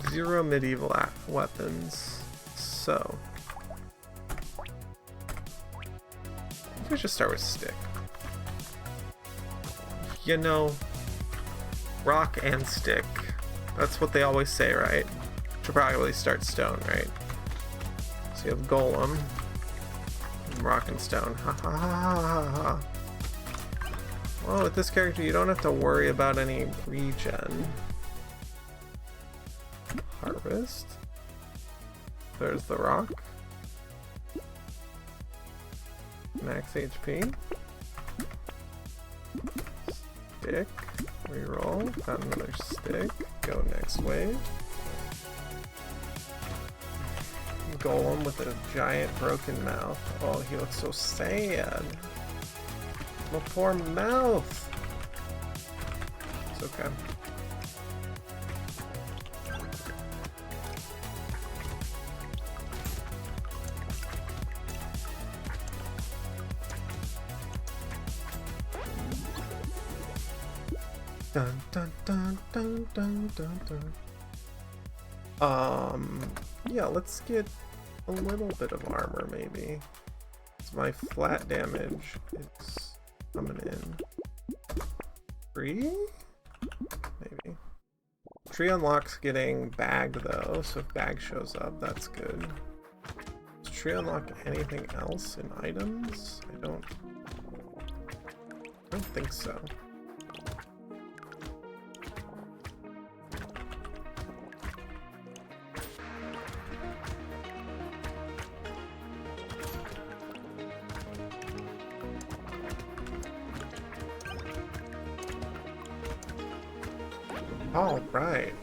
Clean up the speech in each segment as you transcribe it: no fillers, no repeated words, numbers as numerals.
Zero medieval weapons. So we should start with stick. You know, rock and stick. That's what they always say, right? Should probably start stone, right? So you have Golem, and rock and stone. Ha ha ha ha ha. Well, with this character, you don't have to worry about any regen. Harvest. There's the rock. Max HP. Stick. Reroll. Got another stick. Go next wave. Golem with a giant broken mouth. Oh, he looks so sad. My poor mouth. It's okay. Dun dun dun dun dun dun dun. Yeah, let's get a little bit of armor maybe. So my flat damage is coming in. 3? Maybe. Tree unlocks getting bagged though, so if bag shows up, that's good. Does tree unlock anything else in items? I don't think so. All right,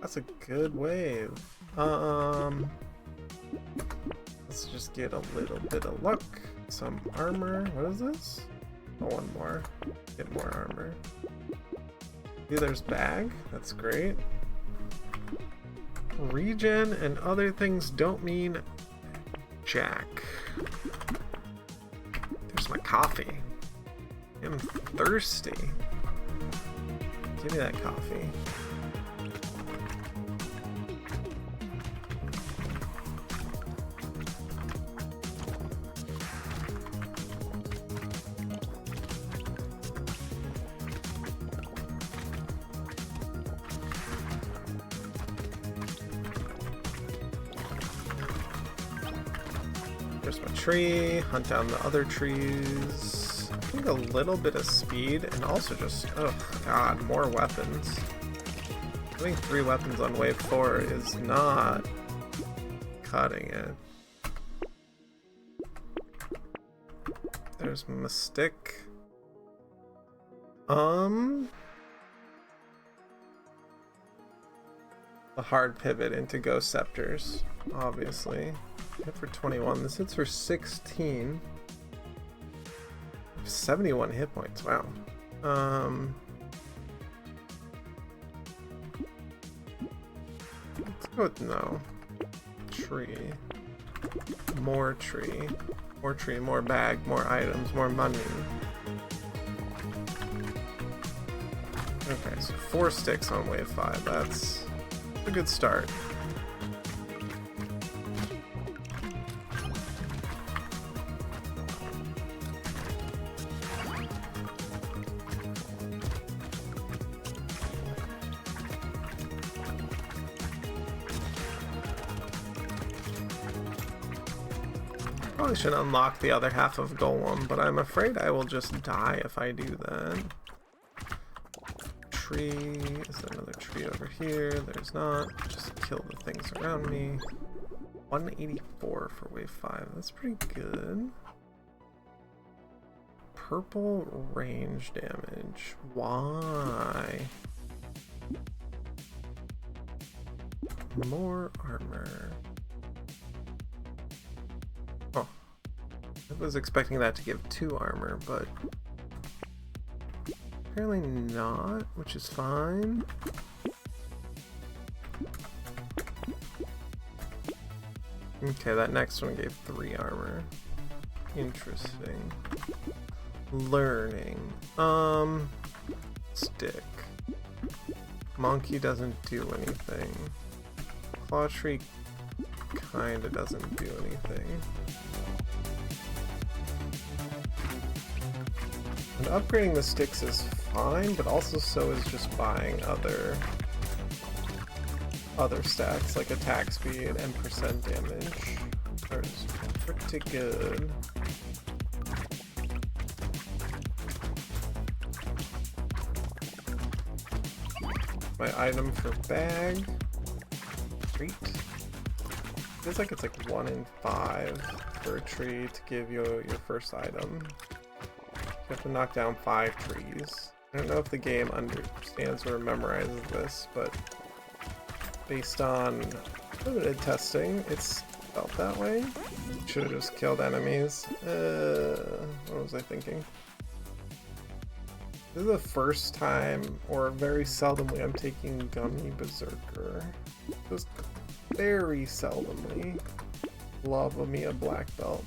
that's a good wave. Let's just get a little bit of luck. Some armor. What is this? Oh, one more. Get more armor. See, there's bag. That's great. Regen and other things don't mean jack. There's my coffee. I'm thirsty. Give me that coffee. There's my tree. Hunt down the other trees. I think a little bit of speed and also just, oh god, more weapons. Having 3 weapons on wave 4 is not cutting it. There's Mystic. The hard pivot into Ghost Scepters, obviously. Hit for 21. This hits for 16. 71 hit points. Wow. Let's go with no. Tree. More tree. More tree, more bag, more items, more money. Okay, so 4 sticks on wave 5. That's a good start. Probably should unlock the other half of Golem, but I'm afraid I will just die if I do that. Tree. Is there another tree over here? There's not. Just kill the things around me. 184 for wave 5. That's pretty good. Purple range damage. Why? More armor. Oh. I was expecting that to give 2 armor, but apparently not, which is fine. Okay, that next one gave 3 armor. Interesting. Learning. Stick. Monkey doesn't do anything. Claw tree kinda doesn't do anything. And upgrading the sticks is fine, but also so is just buying other stats like attack speed and percent damage. That's pretty good. My item for bag. Treat. Feels like it's like 1 in 5 for a tree to give you your first item. You have to knock down 5 trees. I don't know if the game understands or memorizes this, but based on limited testing, it's felt that way. Should have just killed enemies. What was I thinking? This is the first time, or very seldomly, I'm taking Gummy Berserker. Just very seldomly. Love me a black belt.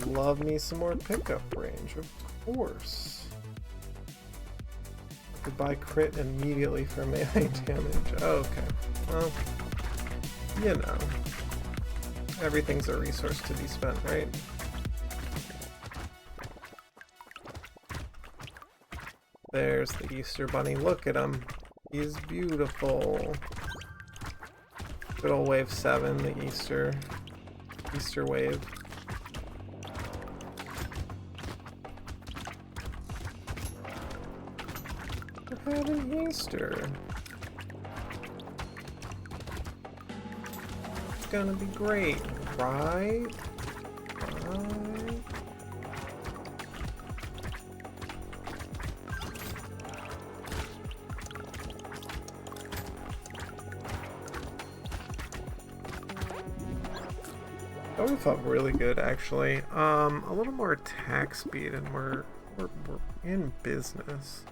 Love me some more pickup range, of course. Goodbye crit immediately for melee damage. Okay, well, you know. Everything's a resource to be spent, right? There's the Easter Bunny. Look at him. He's beautiful. Good old wave 7, the Easter wave. We're having Easter. It's gonna be great, right? That one felt really good, actually. A little more attack speed, and we're in business.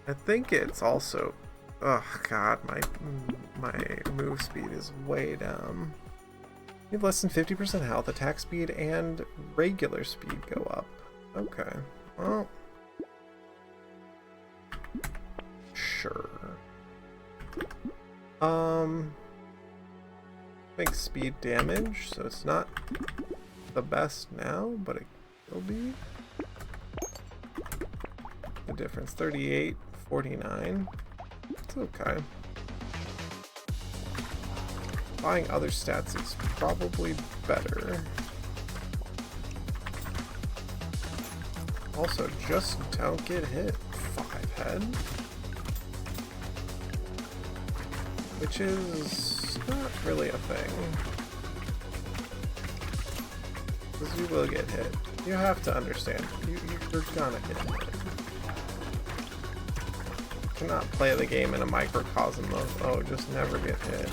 I think it's also, oh god, my move speed is way down. You have less than 50% health, attack speed, and regular speed go up. Okay, well, sure. Makes speed damage, so it's not the best now, but it will be. The difference, 38, 49. It's okay. Buying other stats is probably better. Also, just don't get hit. 5 head. Which is not really a thing. Because you will get hit. You have to understand. You're gonna get hit. You cannot play the game in a microcosm of, oh, just never get hit.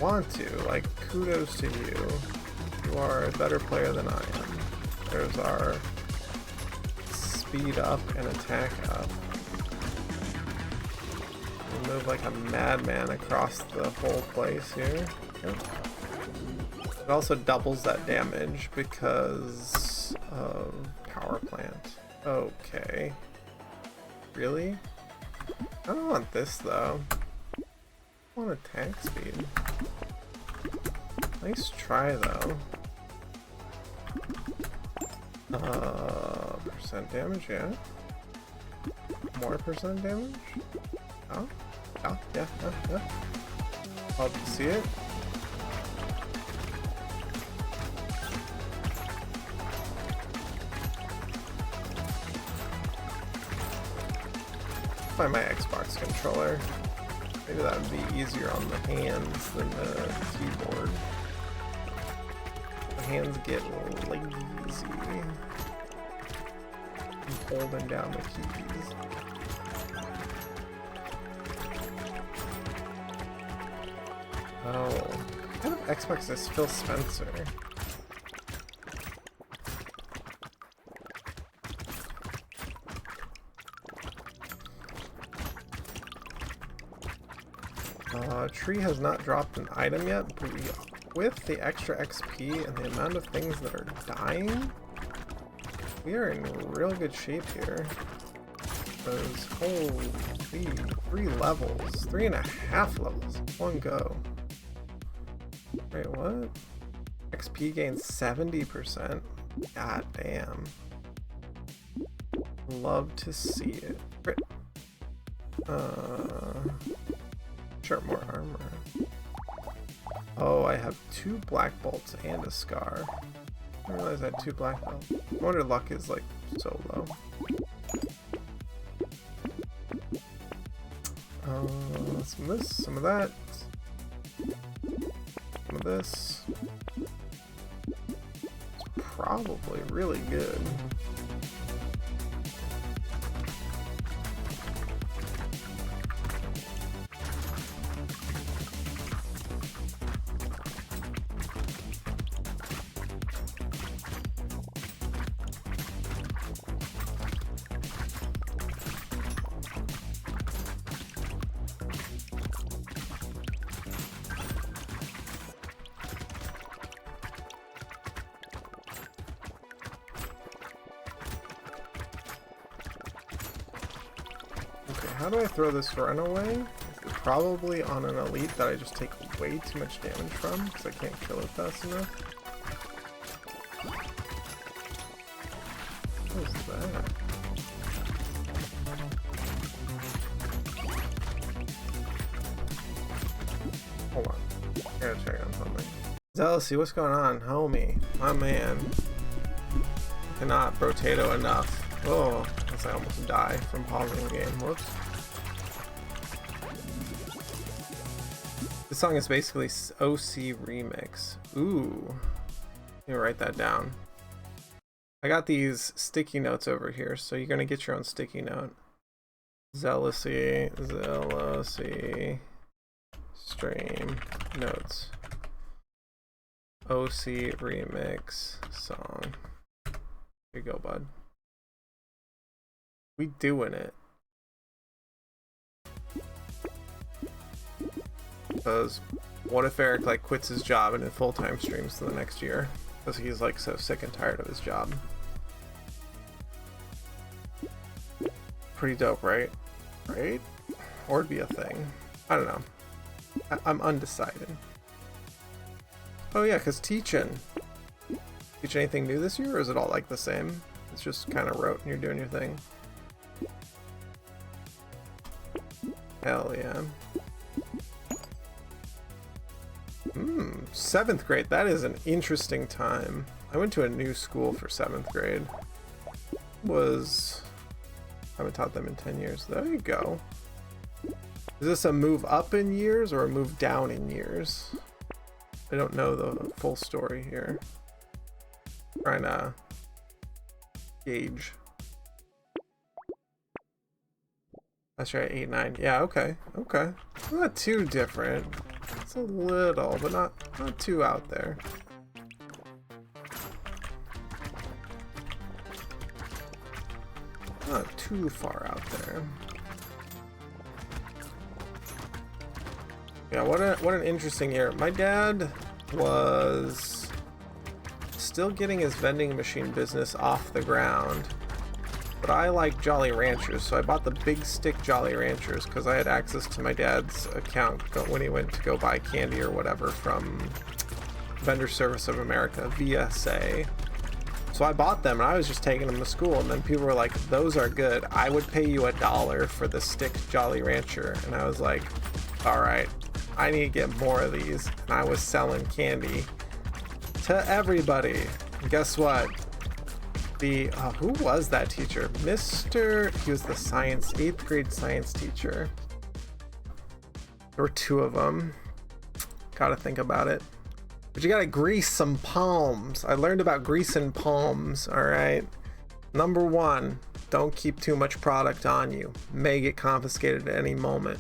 Want to, like, kudos to you. You are a better player than I am. There's our speed up and attack up. You move like a madman across the whole place here. Yep. It also doubles that damage because of power plant. Okay. Really? I don't want this though. I want attack speed. Nice try though. Percent damage, yeah. More percent damage? Oh? Oh, yeah. I'll see it. By my Xbox controller. Maybe that would be easier on the hands than the keyboard. The hands get lazy. I'm holding down the keys. Oh, what kind of Xbox is Phil Spencer? Tree has not dropped an item yet, but with the extra XP and the amount of things that are dying, We are in real good shape here. Because, holy, 3 levels. 3.5 levels. One go. Wait, what? XP gains 70%. God damn. Love to see it. Crit. Sure, more armor. Oh, I have 2 black bolts and a scar. I didn't realize I had 2 black bolts. I wonder luck is like so low. Some of this, some of that. Some of this. It's probably really good. How do I throw this runaway? Probably on an elite that I just take way too much damage from because I can't kill it fast enough. What is that? Hold on. I gotta check on something. Zealousy, what's going on? Homie. My man. Cannot Brotato enough. Oh, I almost die from pausing the game. Whoops. This song is basically OC remix. Ooh. Let me write that down. I got these sticky notes over here, so you're gonna get your own sticky note. Zealousy, Zealousy, stream notes. OC remix song. Here you go, bud. We doing it. Because what if Eric like quits his job and then full-time streams for the next year? Because he's like so sick and tired of his job. Pretty dope, right? Right? Or it'd be a thing. I don't know. I'm undecided. Oh yeah, because teaching. Teach anything new this year, or is it all like the same? It's just kind of rote and you're doing your thing. Hell yeah. 7th grade. That is an interesting time. I went to a new school for 7th grade. I haven't taught them in 10 years. There you go. Is this a move up in years or a move down in years? I don't know the full story here. Trying to gauge. That's right, 8, 9. Yeah, okay. Okay. Not too different. It's a little, but not too out there. Not too far out there. Yeah, what an interesting year. My dad was still getting his vending machine business off the ground. But I like Jolly Ranchers, so I bought the big stick Jolly Ranchers because I had access to my dad's account when he went to go buy candy or whatever from Vendor Service of America, VSA. So I bought them and I was just taking them to school, and then people were like, those are good. I would pay you $1 for the stick Jolly Rancher. And I was like, all right, I need to get more of these. And I was selling candy to everybody. And guess what? Who was that teacher? He was the 8th grade science teacher. There were 2 of them. Gotta think about it. But you gotta grease some palms. I learned about greasing palms, alright? Number 1, don't keep too much product on you. May get confiscated at any moment.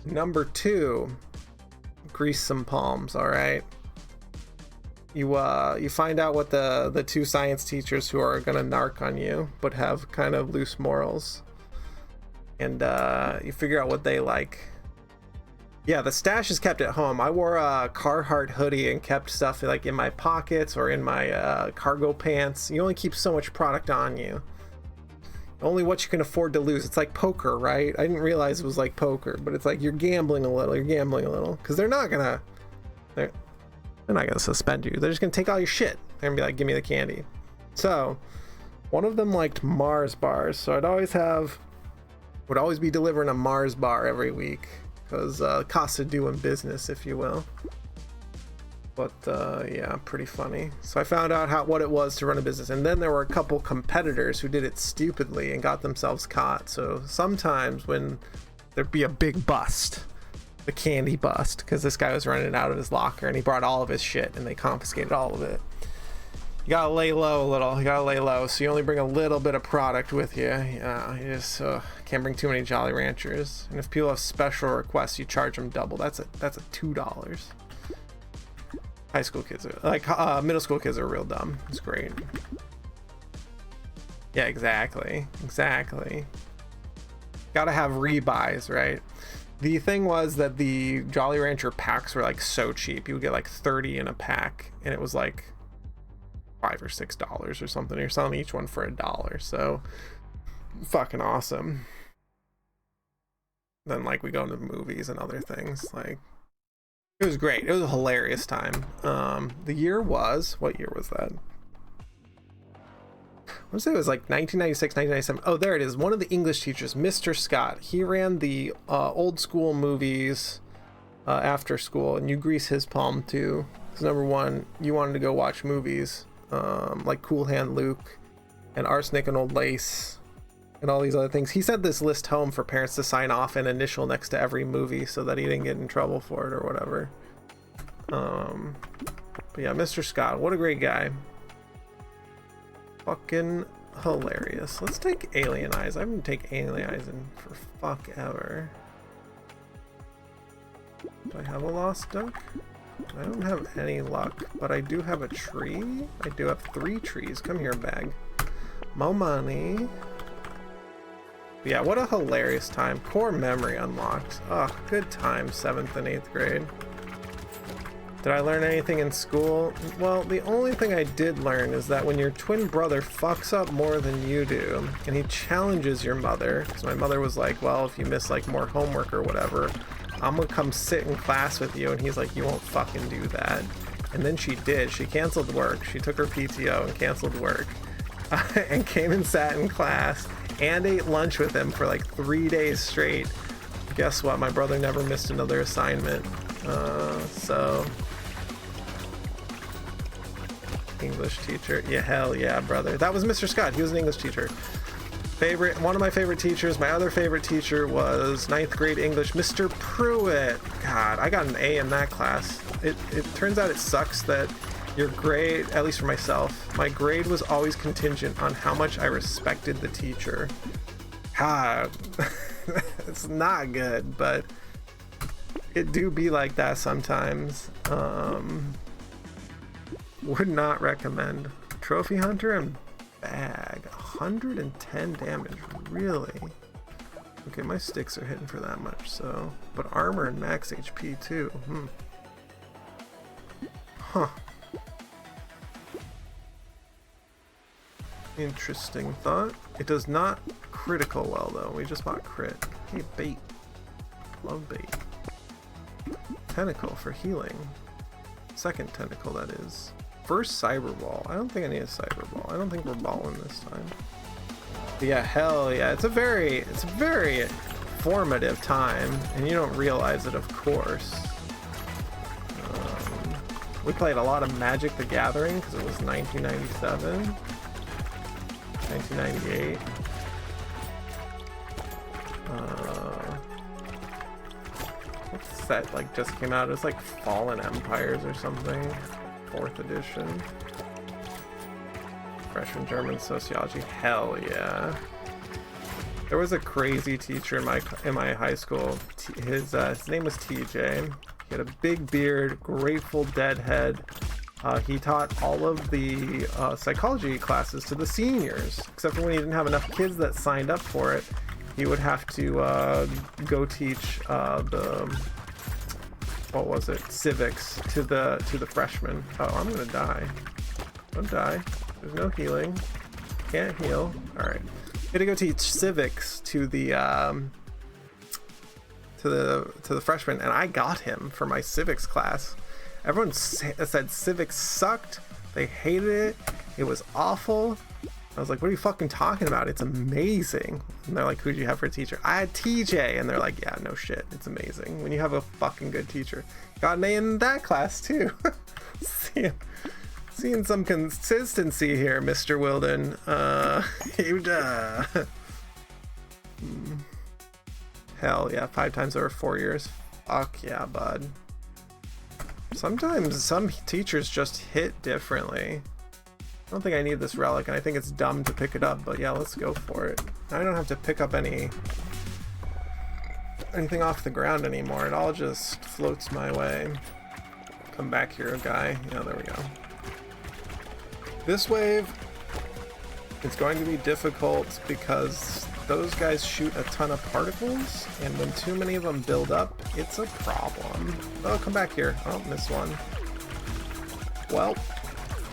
Number 2, grease some palms, alright? You find out what the 2 science teachers who are gonna narc on you but have kind of loose morals, and you figure out what they like, Yeah, the stash is kept at home. I wore a Carhartt hoodie and kept stuff like in my pockets or in my cargo pants. You only keep so much product on you. Only what you can afford to lose. It's like poker, right? I didn't realize it was like poker, but it's like you're gambling a little. You're gambling a little because they're not gonna suspend you. They're just gonna take all your shit and be like, "Give me the candy." So, one of them liked Mars bars, so would always be delivering a Mars bar every week. Because cost of doing business, if you will. But yeah, pretty funny. So I found out what it was to run a business, and then there were a couple competitors who did it stupidly and got themselves caught. So sometimes when there'd be a big bust, the candy bust, because this guy was running it out of his locker and he brought all of his shit and they confiscated all of it. You gotta lay low a little. You gotta lay low, so you only bring a little bit of product with you. You just can't bring too many Jolly Ranchers. And if people have special requests, you charge them double. That's a $2. High school kids are like middle school kids are real dumb. It's great. Yeah, exactly. Gotta have rebuys, right? The thing was that the Jolly Rancher packs were like so cheap. You would get like 30 in a pack, and it was like $5 or $6 or something. You're selling each one for $1, so fucking awesome. Then like we go into movies and other things. Like it was great. It was a hilarious time. The year was, what year was that? I want to say it was like 1996, 1997. Oh, there it is. One of the English teachers, Mr. Scott. He ran the old school movies after school, and you grease his palm too. Because number one, you wanted to go watch movies. Like Cool Hand Luke and Arsenic and Old Lace and all these other things. He sent this list home for parents to sign off and initial next to every movie so that he didn't get in trouble for it or whatever. But yeah, Mr. Scott, what a great guy. Fucking hilarious. Let's take Alien Eyes. I haven't taken Alien Eyes in for fuck ever. Do I have a lost duck? I don't have any luck, but I do have a tree. I do have 3 trees. Come here, bag. Mo money. But yeah, what a hilarious time. Core memory unlocked. Oh, good time, 7th and 8th grade. Did I learn anything in school? Well, the only thing I did learn is that when your twin brother fucks up more than you do, and he challenges your mother, because my mother was like, well, if you miss like more homework or whatever, I'm gonna come sit in class with you. And he's like, you won't fucking do that. And then she did. She canceled work. She took her PTO and canceled work and came and sat in class and ate lunch with him for like 3 days straight. Guess what? My brother never missed another assignment. So English teacher. Yeah, hell yeah, brother. That was Mr. Scott. He was an English teacher. One of my favorite teachers. My other favorite teacher was 9th grade English, Mr. Pruitt. God, I got an A in that class. It turns out it sucks that your grade, at least for myself, my grade was always contingent on how much I respected the teacher. God, it's not good, but it do be like that sometimes. Would not recommend. Trophy Hunter and bag. 110 damage, really? Okay, my sticks are hitting for that much, so. But armor and max HP too. Huh. Interesting thought. It does not critical well though. We just bought crit. Hey, bait. Love bait. Tentacle for healing. Second tentacle, that is. First cyber ball. I don't think I need a cyber ball. I don't think we're balling this time. But yeah, hell yeah. It's a very formative time, and you don't realize it, of course. We played a lot of Magic the Gathering because it was 1997, 1998. What set like just came out? It was like Fallen Empires or something. 4th edition. Freshman German sociology. Hell yeah. There was a crazy teacher in my high school. His name was TJ. He had a big beard, Grateful Dead head. He taught all of the psychology classes to the seniors, except for when he didn't have enough kids that signed up for it. He would have to go teach the what was it, civics to the freshmen. Oh, I'm gonna die. Don't die. There's no healing. Can't heal. All right, gonna go teach civics to the freshmen, and I got him for my civics class. Everyone said civics sucked. They hated it. It was awful. I was like, what are you fucking talking about? It's amazing. And they're like, who'd you have for a teacher? I had TJ. And they're like, yeah, no shit. It's amazing when you have a fucking good teacher. Got an A in that class too. Seeing some consistency here, Mr. Wilden. Hell yeah, 5 times over 4 years. Fuck yeah, bud. Sometimes some teachers just hit differently. I don't think I need this relic, and I think it's dumb to pick it up, but yeah, let's go for it. I don't have to pick up anything off the ground anymore. It all just floats my way. Come back here, guy. Yeah, there we go. This wave is going to be difficult because those guys shoot a ton of particles, and when too many of them build up, it's a problem. Oh, come back here. Oh, missed one. Well,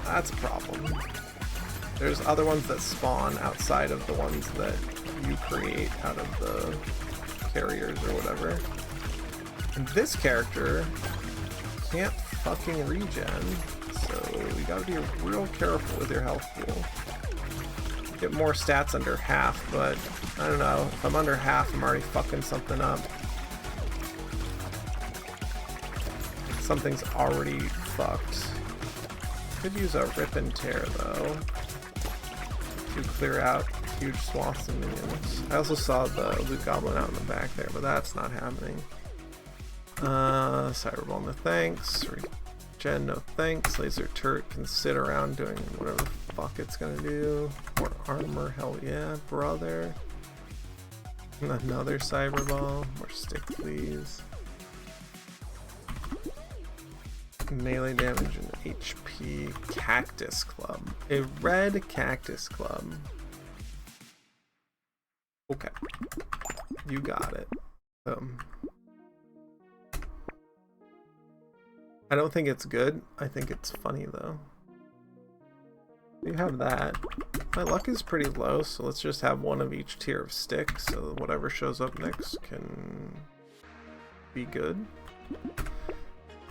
that's a problem. There's other ones that spawn outside of the ones that you create out of the carriers or whatever. And this character can't fucking regen, so you gotta be real careful with your health pool. Get more stats under half, but I don't know. If I'm under half, I'm already fucking something up. Something's already fucked. Could use a rip and tear though to clear out huge swaths of minions. I also saw the loot goblin out in the back there, but that's not happening. Cyberball, no thanks. Regen, no thanks. Laser turret can sit around doing whatever the fuck it's gonna do. More armor, hell yeah, brother. Another cyberball. More stick, please. Melee damage and HP. Cactus club. A red cactus club. Okay. You got it. I don't think it's good. I think it's funny though. You have that. My luck is pretty low, so let's just have one of each tier of sticks so that whatever shows up next can be good.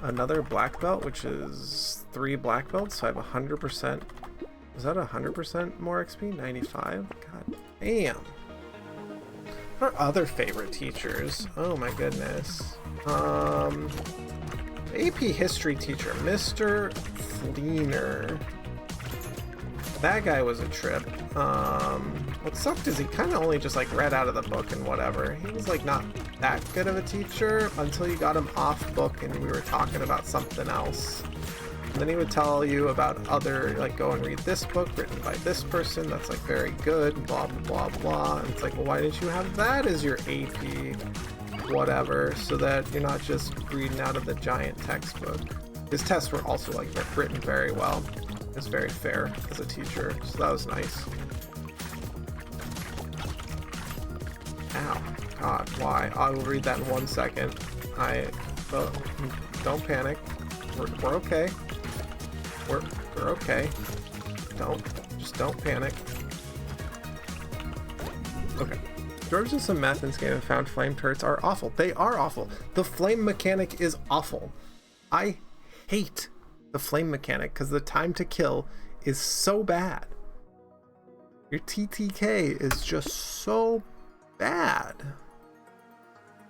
Another black belt, which is 3 black belts, so I have 100%. Is that 100% more XP? 95? God damn. What are other favorite teachers? Oh my goodness. AP history teacher, Mr. Fleener. That guy was a trip. What sucked is he kind of only just like read out of the book and whatever. He was like not that good of a teacher until you got him off book and we were talking about something else. And then he would tell you about other, like, go and read this book written by this person that's like very good, blah blah blah blah. And it's like, well, why didn't you have that as your AP whatever, so that you're not just reading out of the giant textbook. His tests were also like written very well. It was very fair as a teacher, so that was nice. Ow. God, why? I will read that in 1 second. Don't panic. We're okay. We're okay. Just don't panic. Okay. George did some math in this game and found flame turrets are awful. They are awful. The flame mechanic is awful. I hate the flame mechanic because the time to kill is so bad. Your TTK is just so bad.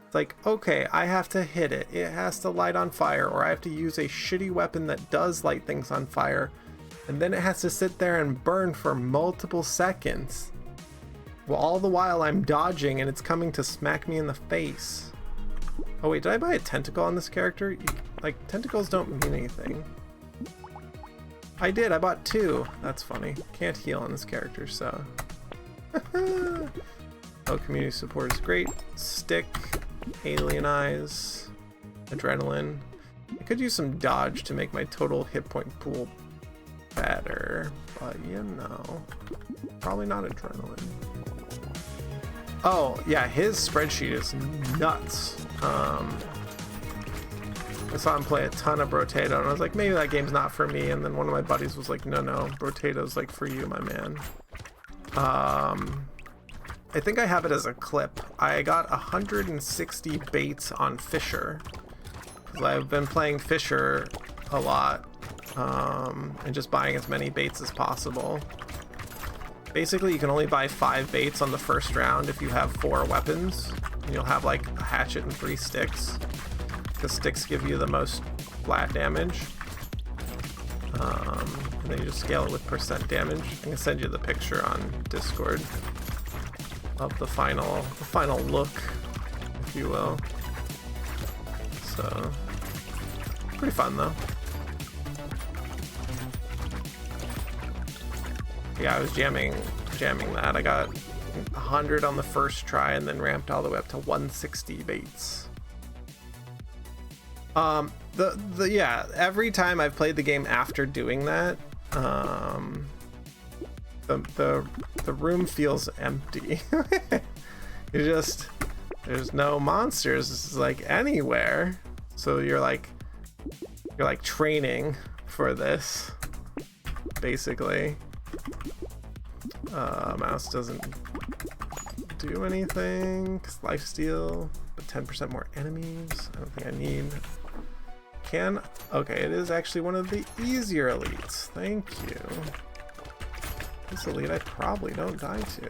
It's like, okay, I have to hit it. It has to light on fire, or I have to use a shitty weapon that does light things on fire, and then it has to sit there and burn for multiple seconds. Well, all the while I'm dodging and it's coming to smack me in the face. Oh wait, did I buy a tentacle on this character? Like, tentacles don't mean anything. I did, I bought 2. That's funny. Can't heal on this character, so. Oh, community support is great. Stick, alien eyes, adrenaline. I could use some dodge to make my total hit point pool better, but you know, probably not adrenaline. Oh yeah, his spreadsheet is nuts. I saw him play a ton of Brotato, and I was like, maybe that game's not for me. And then one of my buddies was like, no, Brotato's like for you, my man. I think I have it as a clip. I got 160 baits on Fisher, because I've been playing Fisher a lot, and just buying as many baits as possible. Basically, you can only buy 5 baits on the first round if you have 4 weapons. And you'll have like a hatchet and 3 sticks, because sticks give you the most flat damage. And then you just scale it with percent damage. I can send you the picture on Discord of the final look, if you will. So pretty fun though. Yeah, I was jamming that. I got 100 on the first try and then ramped all the way up to 160 baits. Yeah, every time I've played the game after doing that, the room feels empty. There's no monsters like anywhere. So you're like training for this, basically. Mouse doesn't do anything, 'cause lifesteal, but 10% more enemies. I don't think I need. Okay, it is actually one of the easier elites. Thank you. This elite I probably don't die to.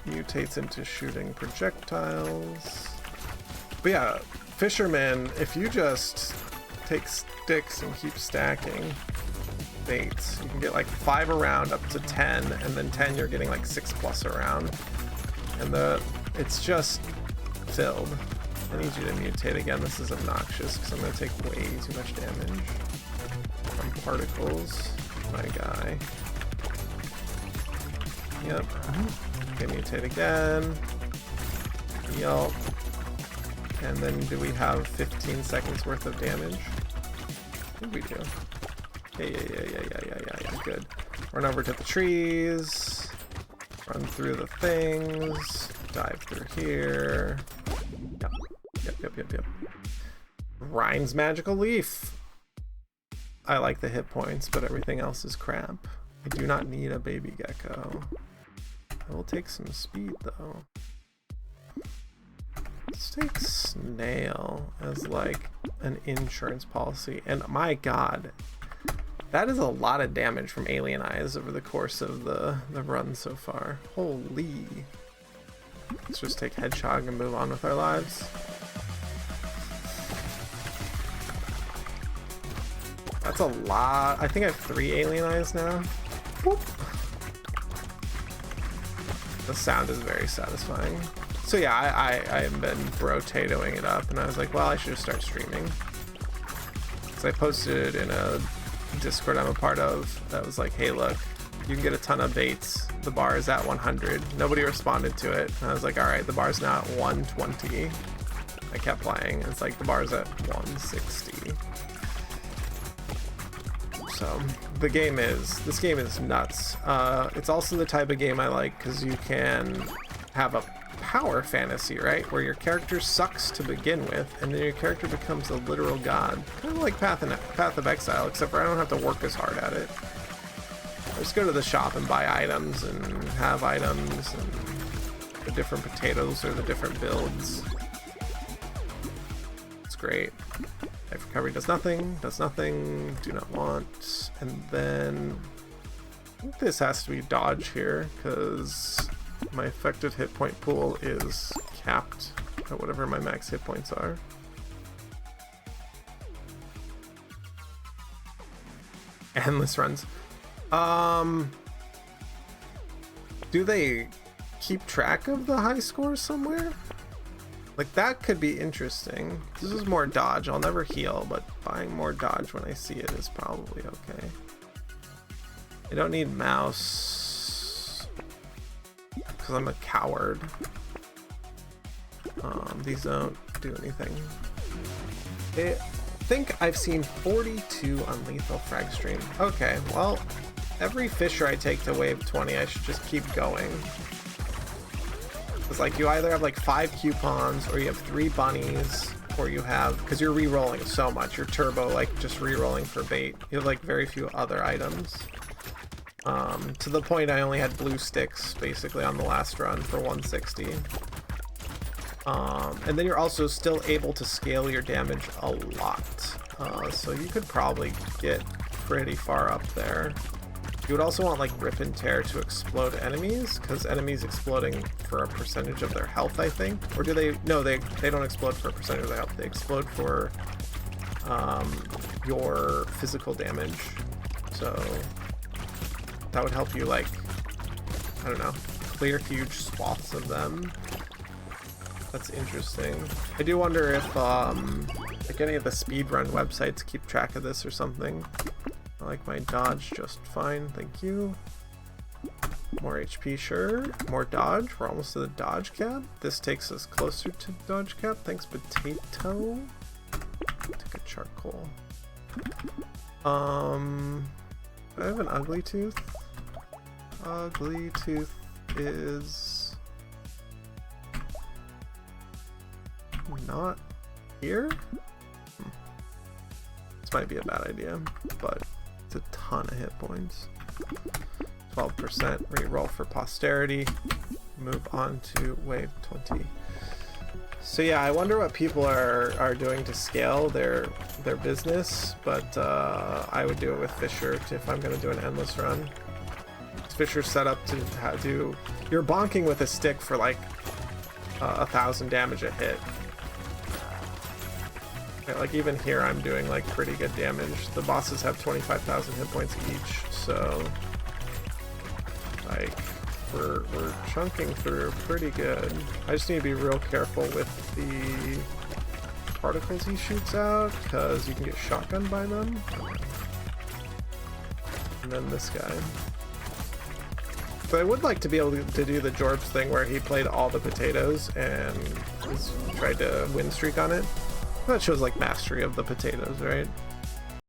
Mutates into shooting projectiles. But yeah, Fisherman, if you just take sticks and keep stacking baits, you can get like 5 a round up to 10, and then 10 you're getting like 6+ a round. And it's just filled. I need you to mutate again. This is obnoxious because I'm going to take way too much damage from particles. My guy. Yep. Okay, mutate again. Yup. And then do we have 15 seconds worth of damage? I think we do. Yeah. Good. Run over to the trees. Run through the things. Dive through here. Yep. Ryan's Magical Leaf. I like the hit points, but everything else is crap. I do not need a baby gecko. I will take some speed though. Let's take Snail as like an insurance policy. And my god, that is a lot of damage from Alien Eyes over the course of the run so far. Holy. Let's just take Hedgehog and move on with our lives. That's a lot. I think I have 3 Alien Eyes now. Whoop. The sound is very satisfying. So yeah, I have been brotatoing it up, and I was like, well, I should just start streaming. So I posted in a Discord I'm a part of that was like, hey, look, you can get a ton of baits. The bar is at 100. Nobody responded to it. And I was like, all right, the bar's now at 120. I kept playing. It's like the bar's at 160. So this game is nuts. It's also the type of game I like because you can have a power fantasy, right? Where your character sucks to begin with, and then your character becomes a literal god. Kind of like Path of Exile, except for I don't have to work as hard at it. I just go to the shop and buy items and have items and the different potatoes or the different builds. It's great. Life recovery does nothing, do not want. And then I think this has to be dodge here because my effective hit point pool is capped at whatever my max hit points are. Endless runs. Do they keep track of the high scores somewhere? Like, that could be interesting. This is more dodge. I'll never heal, but buying more dodge when I see it is probably okay. I don't need mouse because I'm a coward. These don't do anything. I think I've seen 42 unlethal frag stream. Okay, well, every Fisher I take to wave 20, I should just keep going. It's like you either have like 5 coupons, or you have 3 bunnies, or you have, because you're re-rolling so much, you're turbo like just re-rolling for bait. You have like very few other items. To the point I only had blue sticks basically on the last run for 160. And then you're also still able to scale your damage a lot. So you could probably get pretty far up there. You would also want like Rip and Tear to explode enemies, because enemies exploding for a percentage of their health, I think. Or do they? No, they don't explode for a percentage of their health. They explode for your physical damage. So that would help you, like, I don't know, clear huge swaths of them. That's interesting. I do wonder if like any of the speedrun websites keep track of this or something. I like my dodge just fine, thank you. More HP, sure. More dodge. We're almost to the dodge cap. This takes us closer to dodge cap. Thanks, Brotato. Take a charcoal. I have an ugly tooth. Ugly tooth is not here. This might be a bad idea, but it's a ton of hit points. 12% reroll for posterity. Move on to wave 20. So yeah, I wonder what people are doing to scale their business, but I would do it with Fisher if I'm going to do an endless run. Fisher's set up to do. You're bonking with a stick for like 1,000 damage a hit. Okay, like even here, I'm doing like pretty good damage. The bosses have 25,000 hit points each, so like we're chunking through pretty good. I just need to be real careful with the particles he shoots out, because you can get shotgunned by them. And then this guy. So I would like to be able to do the Jorbs thing where he played all the potatoes and tried to win streak on it. That shows like mastery of the potatoes, right?